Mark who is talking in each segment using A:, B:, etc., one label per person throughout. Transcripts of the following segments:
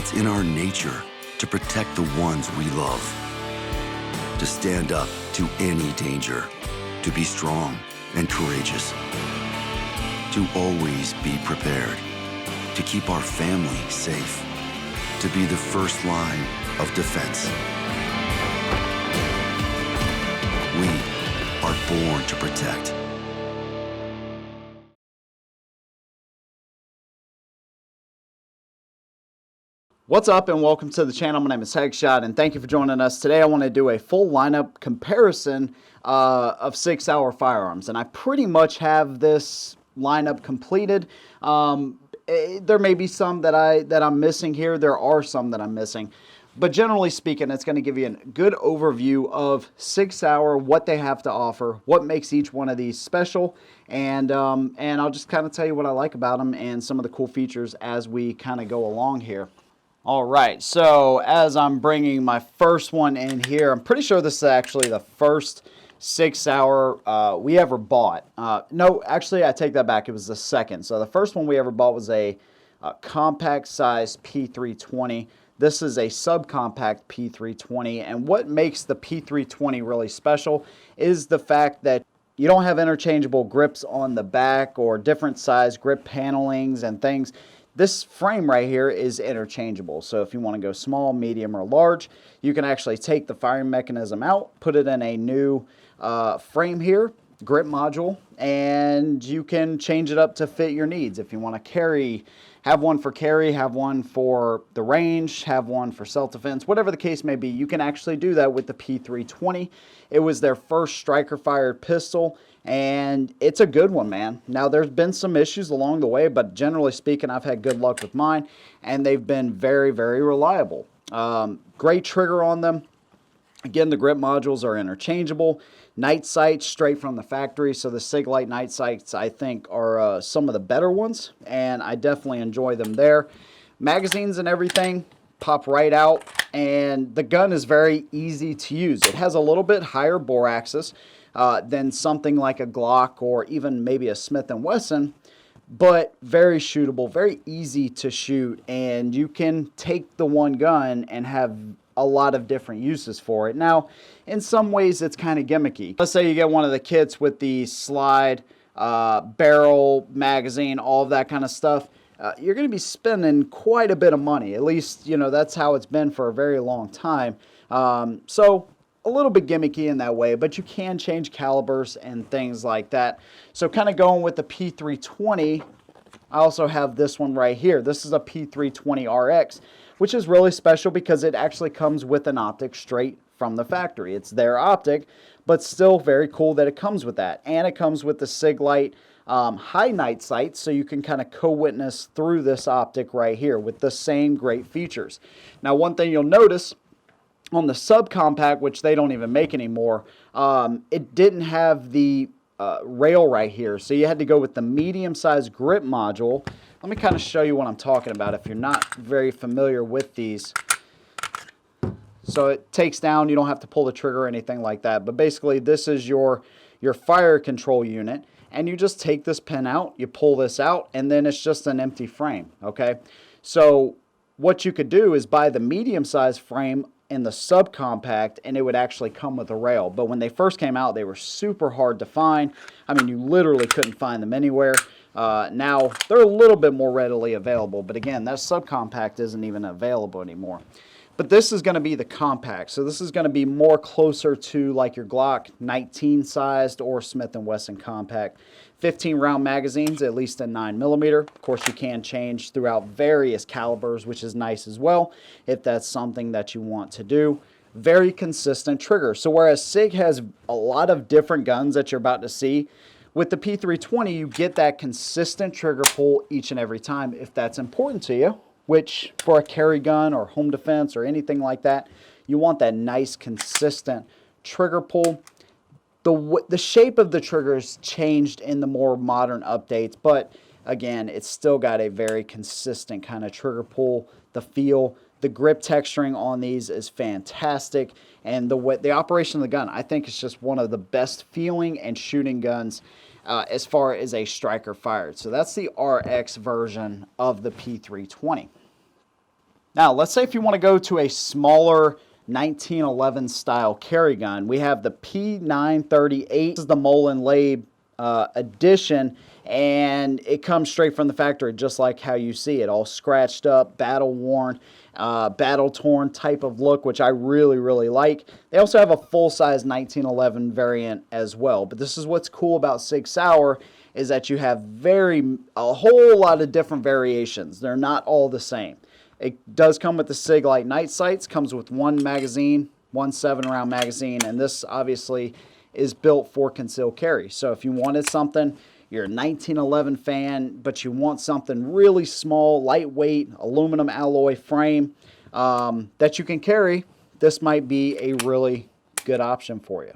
A: It's in our nature to protect the ones we love, to stand up to any danger, to be strong and courageous, to always be prepared, to keep our family safe, to be the first line of defense. We are born to protect.
B: What's up and welcome to the channel. My name is Headshot and thank you for joining us. Today I want to do a full lineup comparison of Sig Sauer firearms, and I pretty much have this lineup completed. There may be some that I'm missing here. There are some that I'm missing. But generally speaking, it's going to give you a good overview of Sig Sauer, what they have to offer, what makes each one of these special, and I'll just kind of tell you what I like about them and some of the cool features as we kind of go along here. All right, so as I'm bringing my first one in here, I'm pretty sure this is actually the first Sig Sauer we ever bought. No, actually, I take that back. It was the second. So the first one we ever bought was a compact size P320. This is a subcompact P320, and what makes the P320 really special is the fact that you don't have interchangeable grips on the back or different size grip panelings and things. This frame right here is interchangeable, so if you want to go small, medium, or large, you can actually take the firing mechanism out, put it in a new frame here, grip module, and you can change it up to fit your needs. If you want to carry, have one for carry, have one for the range, have one for self-defense, whatever the case may be, you can actually do that with the P320. It was their first striker-fired pistol, and it's a good one, man. Now, there's been some issues along the way, but generally speaking, I've had good luck with mine, and they've been very, very reliable. Great trigger on them. Again, the grip modules are interchangeable. Night sights straight from the factory, so the Sig Light night sights, I think, are some of the better ones, and I definitely enjoy them there. Magazines and everything pop right out, and the gun is very easy to use. It has a little bit higher bore axis than something like a Glock or even maybe a Smith & Wesson, but very shootable, very easy to shoot, and you can take the one gun and have a lot of different uses for it. Now, in some ways, it's kind of gimmicky. Let's say you get one of the kits with the slide, barrel, magazine, all of that kind of stuff. You're going to be spending quite a bit of money. At least, you know, that's how it's been for a very long time. So a little bit gimmicky in that way, but you can change calibers and things like that. So kind of going with the P320, I also have this one right here. This is a P320RX, which is really special because it actually comes with an optic straight from the factory. It's their optic, but still very cool that it comes with that. And it comes with the Sig Light high night sight, so you can kind of co-witness through this optic right here with the same great features. Now, one thing you'll notice on the subcompact, which they don't even make anymore, it didn't have the rail right here, so you had to go with the medium-sized grip module. Let me kind of show you what I'm talking about if you're not very familiar with these. So it takes down, you don't have to pull the trigger or anything like that, but basically this is your fire control unit, and you just take this pin out, you pull this out, and then it's just an empty frame, okay? So what you could do is buy the medium-sized frame in the subcompact, and it would actually come with a rail. But when they first came out, they were super hard to find. I mean, you literally couldn't find them anywhere. Now, they're a little bit more readily available, but again, that subcompact isn't even available anymore. But this is going to be the compact, so this is going to be more closer to like your Glock 19 sized or Smith & Wesson compact. 15 round magazines, at least in 9mm. Of course, you can change throughout various calibers, which is nice as well, if that's something that you want to do. Very consistent trigger. So whereas Sig has a lot of different guns that you're about to see, with the P320, you get that consistent trigger pull each and every time if that's important to you, which for a carry gun or home defense or anything like that, you want that nice consistent trigger pull. The shape of the triggers changed in the more modern updates, but again, it's still got a very consistent kind of trigger pull. The feel, the grip texturing on these is fantastic, and the operation of the gun, I think, is just one of the best feeling and shooting guns as far as a striker fired. So that's the RX version of the P320. Now, let's say if you want to go to a smaller 1911 style carry gun, we have the P938. This is the Mullen Labe edition, and it comes straight from the factory, just like how you see it, all scratched up, battle worn, battle torn type of look, which I really, really like. They also have a full-size 1911 variant as well, but this is what's cool about Sig Sauer, is that you have a whole lot of different variations. They're not all the same. It does come with the Sig Light night sights, comes with one magazine, one 7-round magazine, and this obviously is built for concealed carry. So if you wanted something, you're a 1911 fan, but you want something really small, lightweight, aluminum alloy frame that you can carry, this might be a really good option for you.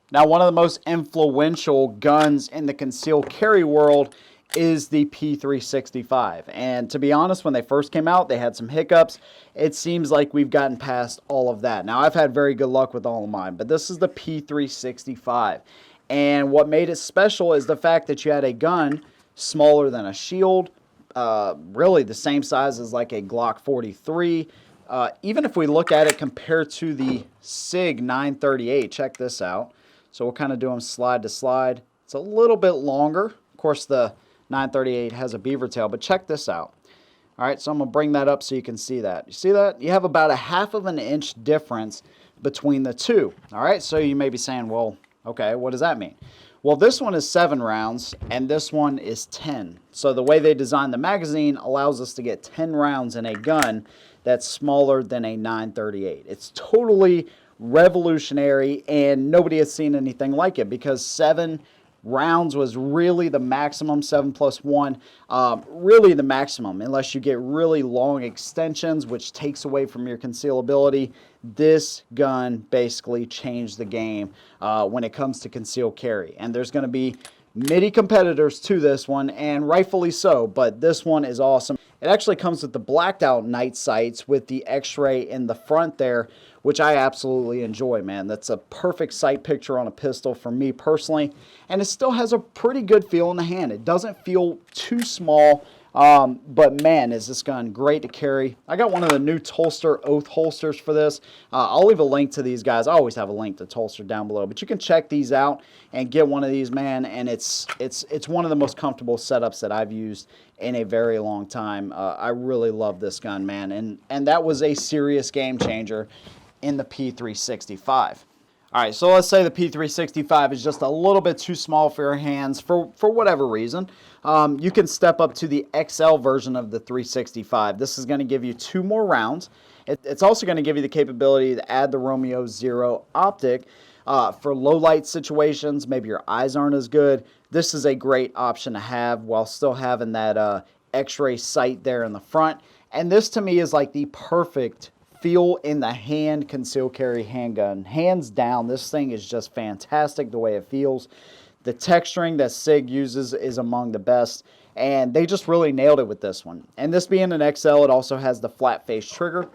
B: Now, one of the most influential guns in the concealed carry world is the P365. And to be honest, when they first came out, they had some hiccups. It seems like we've gotten past all of that. Now, I've had very good luck with all of mine, but this is the P365. And what made it special is the fact that you had a gun smaller than a shield, really the same size as like a Glock 43. Even if we look at it compared to the Sig 938, check this out. So we'll kind of do them slide to slide. It's a little bit longer. Of course, the 938 has a beaver tail, but check this out. All right, so I'm going to bring that up so you can see that. You see that? You have about a 1/2 inch difference between the two. All right, so you may be saying, well, okay, what does that mean? Well, this one is 7 rounds, and this one is 10. So the way they designed the magazine allows us to get 10 rounds in a gun that's smaller than a 938. It's totally revolutionary, and nobody has seen anything like it, because 7 rounds was really the maximum. 7+1, really the maximum, unless you get really long extensions, which takes away from your concealability. This gun basically changed the game when it comes to concealed carry, and there's going to be many competitors to this one, and rightfully so, but this one is awesome. It actually comes with the blacked out night sights with the X-ray in the front there, which I absolutely enjoy, man. That's a perfect sight picture on a pistol for me personally, and it still has a pretty good feel in the hand. It doesn't feel too small, but man, is this gun great to carry. I got one of the new Tolster Oath holsters for this. I'll leave a link to these guys. I always have a link to Tolster down below, but you can check these out and get one of these, man, and it's one of the most comfortable setups that I've used in a very long time. I really love this gun, man, and that was a serious game changer in the P365. All right, so let's say the P365 is just a little bit too small for your hands for whatever reason. You can step up to the XL version of the 365. This is going to give you 2 more rounds. It's also going to give you the capability to add the Romeo Zero optic for low light situations. Maybe your eyes aren't as good. This is a great option to have while still having that X-ray sight there in the front. And this to me is like the perfect feel in the hand concealed carry handgun. Hands down, this thing is just fantastic the way it feels. The texturing that Sig uses is among the best, and they just really nailed it with this one. And this being an XL, it also has the flat face trigger.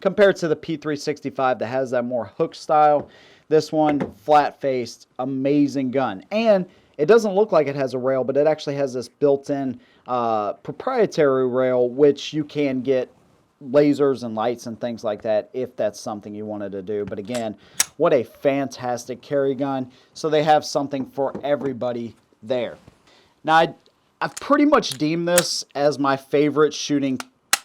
B: Compared to the P365 that has that more hook style, this one, flat-faced, amazing gun. And it doesn't look like it has a rail, but it actually has this built-in proprietary rail, which you can get lasers and lights and things like that if that's something you wanted to do. But again, what a fantastic carry gun. So they have something for everybody there. Now, I've pretty much deemed this as my favorite shooting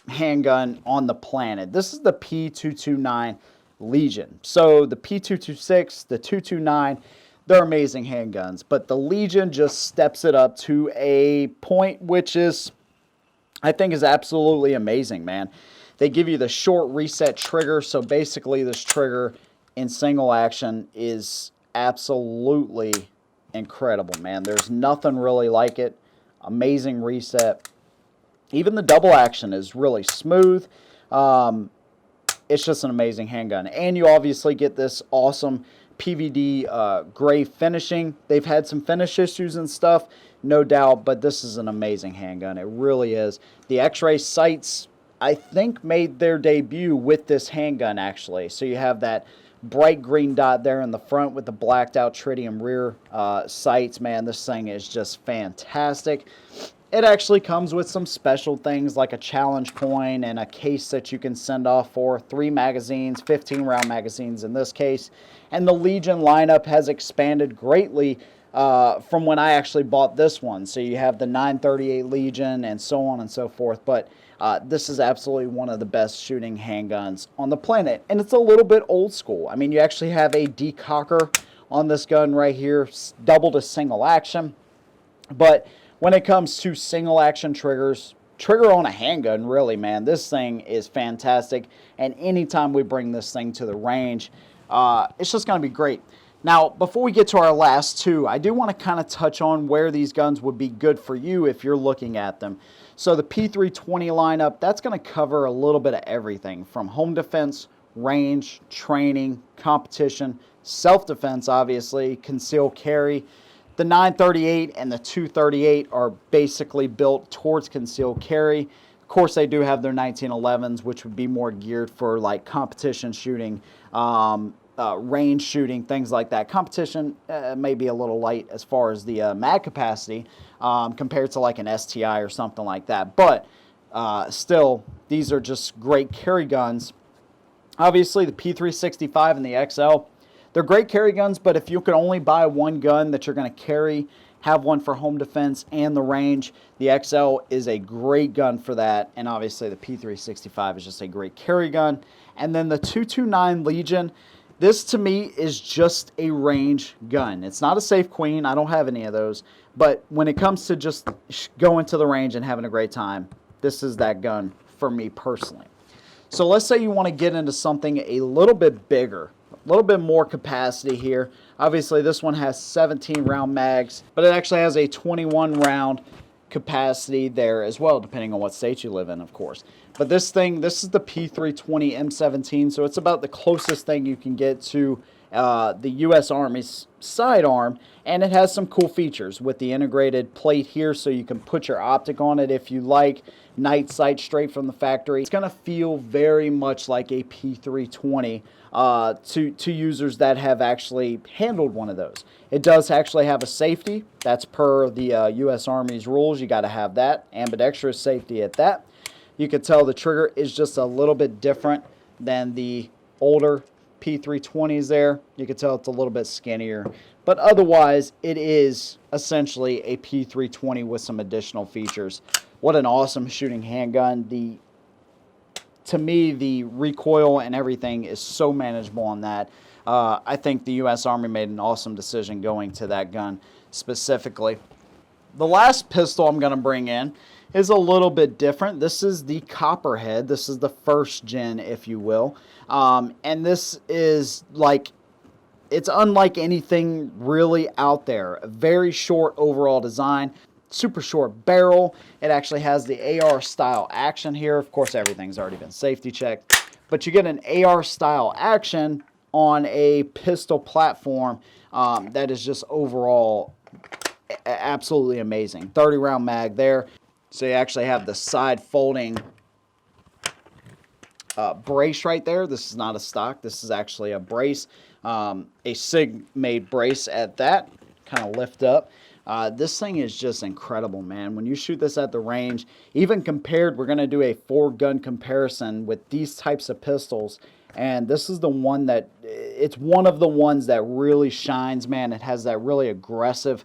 B: handgun on the planet. This is the P229 Legion. So the P226, the 229, they're amazing handguns, but the Legion just steps it up to a point which is, I think, is absolutely amazing, man. They give you the short reset trigger, so basically this trigger in single action is absolutely incredible, man. There's nothing really like it. Amazing reset. Even the double action is really smooth. It's just an amazing handgun. And you obviously get this awesome PVD gray finishing. They've had some finish issues and stuff, no doubt, but this is an amazing handgun. It really is. The X-ray sights, I think, made their debut with this handgun, actually. So you have that bright green dot there in the front with the blacked out tritium rear sights. Man, this thing is just fantastic. It actually comes with some special things like a challenge coin and a case that you can send off for 3 magazines, 15 round magazines in this case. And the Legion lineup has expanded greatly from when I actually bought this one. So you have the 938 Legion and so on and so forth. But this is absolutely one of the best shooting handguns on the planet. And it's a little bit old school. I mean, you actually have a decocker on this gun right here, double to single action. But when it comes to single action triggers, trigger on a handgun, really, man, this thing is fantastic. And anytime we bring this thing to the range, it's just going to be great. Now, before we get to our last two, I do want to kind of touch on where these guns would be good for you if you're looking at them. So the P229 lineup, that's going to cover a little bit of everything from home defense, range, training, competition, self-defense, obviously, concealed carry. The 938 and the 238 are basically built towards concealed carry. Of course, they do have their 1911s, which would be more geared for like competition shooting, range shooting, things like that. Competition may be a little light as far as the mag capacity compared to like an STI or something like that. But still, these are just great carry guns. Obviously, the P365 and the XL, they're great carry guns, but if you could only buy one gun that you're going to carry, have one for home defense and the range, the XL is a great gun for that. And obviously, the P365 is just a great carry gun. And then the 229 Legion, this to me is just a range gun. It's not a safe queen. I don't have any of those. But when it comes to just going to the range and having a great time, this is that gun for me personally. So let's say you want to get into something a little bit bigger, a little bit more capacity here. Obviously, this one has 17 round mags, but it actually has a 21 round capacity there as well, depending on what state you live in, of course. But this thing, this is the P320 M17, so it's about the closest thing you can get to the U.S. Army's sidearm, and it has some cool features with the integrated plate here, so you can put your optic on it if you like, night sight straight from the factory. It's going to feel very much like a P320 to users that have actually handled one of those. It does actually have a safety. That's per the U.S. Army's rules. You got to have that. Ambidextrous safety at that. You can tell the trigger is just a little bit different than the older P320s there. You can tell it's a little bit skinnier. But otherwise, it is essentially a P320 with some additional features. What an awesome shooting handgun. To me, the recoil and everything is so manageable on that. I think the U.S. Army made an awesome decision going to that gun specifically. The last pistol I'm going to bring in is a little bit different. This is the Copperhead. This is the first gen, if you will. And this is like, it's unlike anything really out there. A very short overall design. Super short barrel. It actually has the AR style action here. Of course, everything's already been safety checked. But you get an AR style action on a pistol platform that is just overall absolutely amazing. 30 round mag there. So you actually have the side folding brace right there. This is not a stock. This is actually a brace. A Sig made brace at that. Kind of lift up. This thing is just incredible, man. When you shoot this at the range, even compared, we're going to do a 4-gun comparison with these types of pistols. And this is the one that, it's one of the ones that really shines, man. It has that really aggressive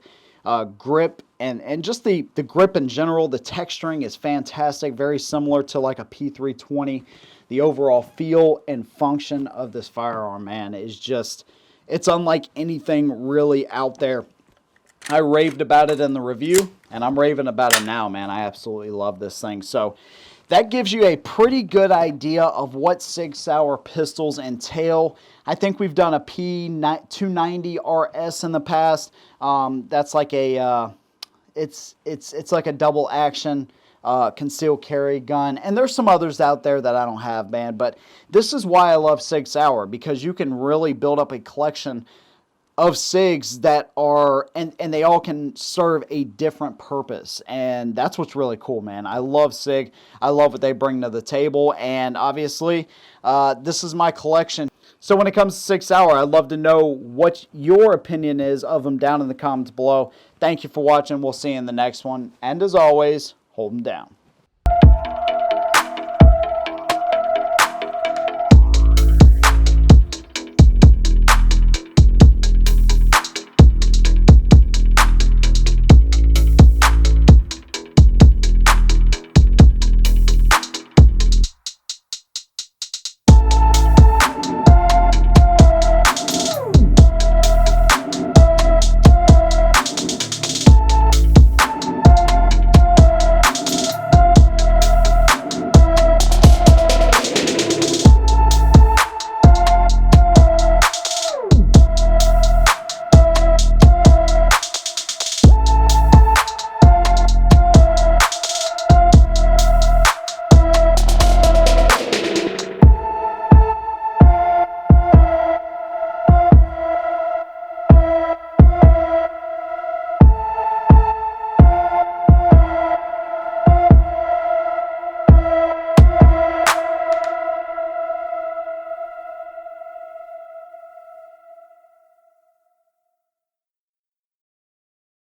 B: grip, and just the grip in general. The texturing is fantastic, very similar to like a P320. The overall feel and function of this firearm, man, is just, it's unlike anything really out there. I raved about it in the review, and I'm raving about it now, man. I absolutely love this thing. So that gives you a pretty good idea of what Sig Sauer pistols entail. I think we've done a P290 RS in the past. That's like a, it's like a double action concealed carry gun. And there's some others out there that I don't have, man. But this is why I love Sig Sauer, because you can really build up a collection of SIGs that are, and they all can serve a different purpose. And that's what's really cool, man. I love SIG. I love what they bring to the table. And obviously, this is my collection. So when it comes to Sig Sauer, I'd love to know what your opinion is of them down in the comments below. Thank you for watching. We'll see you in the next one. And as always, hold them down.